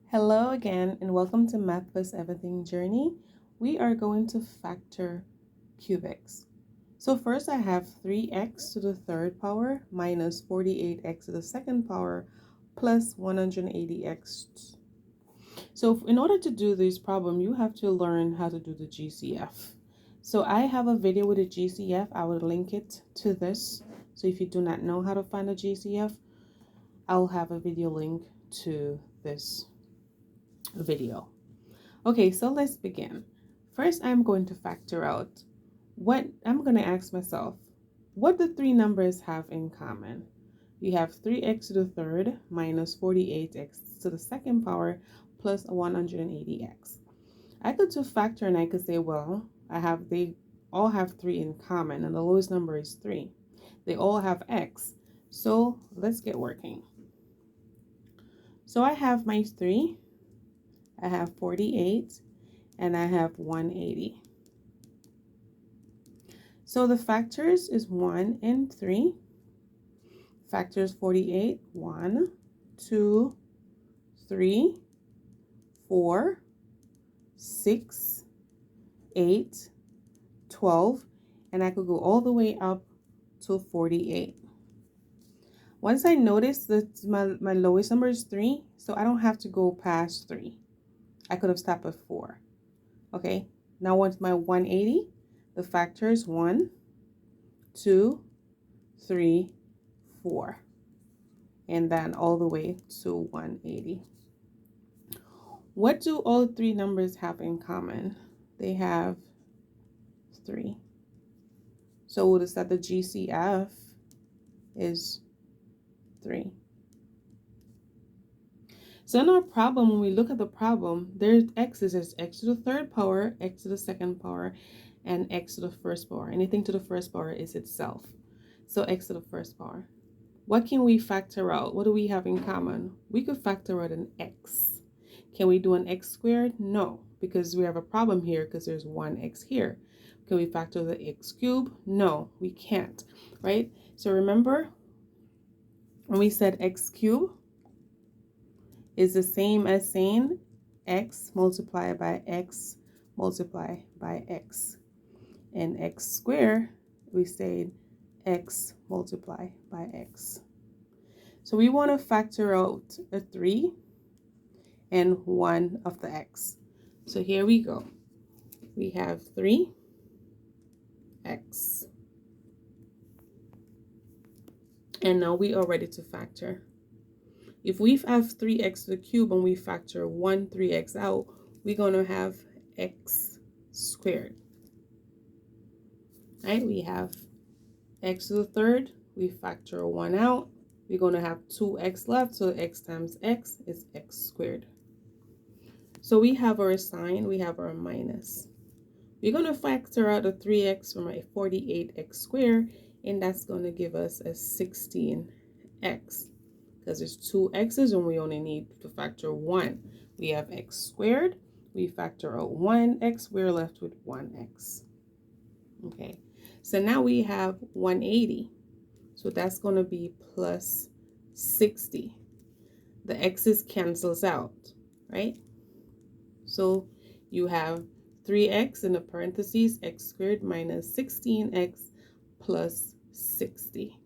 Hello again and welcome to Math Plus Everything Journey. We are going to factor cubics. So first I have 3x to the third power minus 48x to the second power plus 180x. So in order to do this problem, you have to learn how to do the GCF. So I have a video with a GCF. I will link it to this. So if you do not know how to find a GCF, I'll have a video link to this video. Okay, so let's begin. First, I'm going to factor out I'm going to ask myself, what the three numbers have in common? You have 3x to the third minus 48x to the second power plus 180x. I could do factor and I could say, well, they all have 3 in common and the lowest number is 3. They all have x. So let's get working. So I have my 3. I have 48 and I have 180. So the factors is 1 and 3. Factors 48, 1, 2, 3, 4, 6, 8, 12, and I could go all the way up to 48. Once I notice that my lowest number is 3, so I don't have to go past 3. I could have stopped at 4. Okay, now what's my 180? The factor is 1, 2, 3, 4. And then all the way to 180. What do all three numbers have in common? They have 3. So we'll just say the GCF is 3. So in our problem, when we look at the problem, there's x's. There's x to the third power, x to the second power, and x to the first power. Anything to the first power is itself. So x to the first power. What can we factor out? What do we have in common? We could factor out an x. Can we do an x squared? No, because we have a problem here because there's one x here. Can we factor the x cubed? No, we can't, right? So remember when we said x cubed is the same as saying x multiplied by x multiplied by x. And x squared, we said x multiplied by x. So we want to factor out a 3 and 1 of the x. So here we go. We have 3x. And now we are ready to factor. If we have 3x to the cube and we factor 3x out, we're going to have x squared. Right? We have x to the third. We factor 1 out. We're going to have 2x left. So x times x is x squared. So we have our sign. We have our minus. We're going to factor out the 3x from a 48x squared. And that's going to give us a 16x. Because there's 2 x's and we only need to factor 1. We have x squared. We factor out 1x. We're left with 1x. Okay. So now we have 180. So that's going to be plus 60. The x's cancels out, right? So you have 3x in the parentheses, x squared minus 16x plus 60.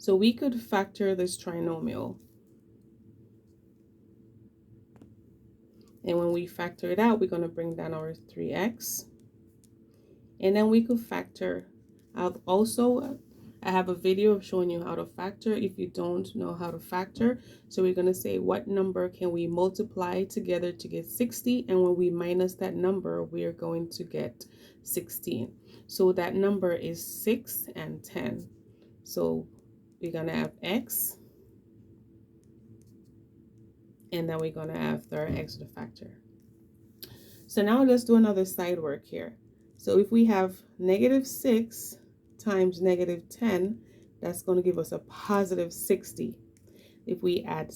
So we could factor this trinomial. And when we factor it out, we're going to bring down our 3x. And then we could factor out also. I have a video of showing you how to factor if you don't know how to factor. So we're going to say what number can we multiply together to get 60. And when we minus that number, we are going to get 16. So that number is 6 and 10. So we're going to have x, and then we're going to have our x to the factor. So now let's do another side work here. So if we have negative 6 times negative 10, that's going to give us a positive 60. If we add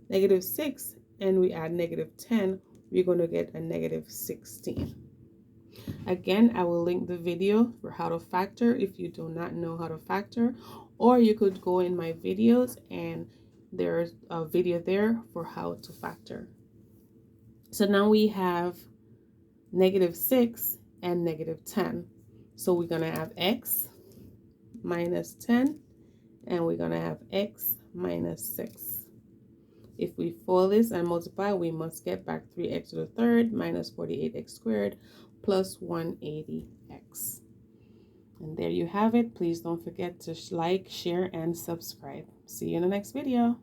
negative 6, and we add negative 10, we're going to get a negative 16. Again, I will link the video for how to factor if you do not know how to factor, or you could go in my videos and There's a video there for how to factor. So now we have -6 and -10. So we're going to have x minus 10, and we're going to have x minus 6. If we FOIL this and multiply, we must get back 3x to the third minus 48x squared plus 180x. And there you have it. Please don't forget to like, share, and subscribe. See you in the next video.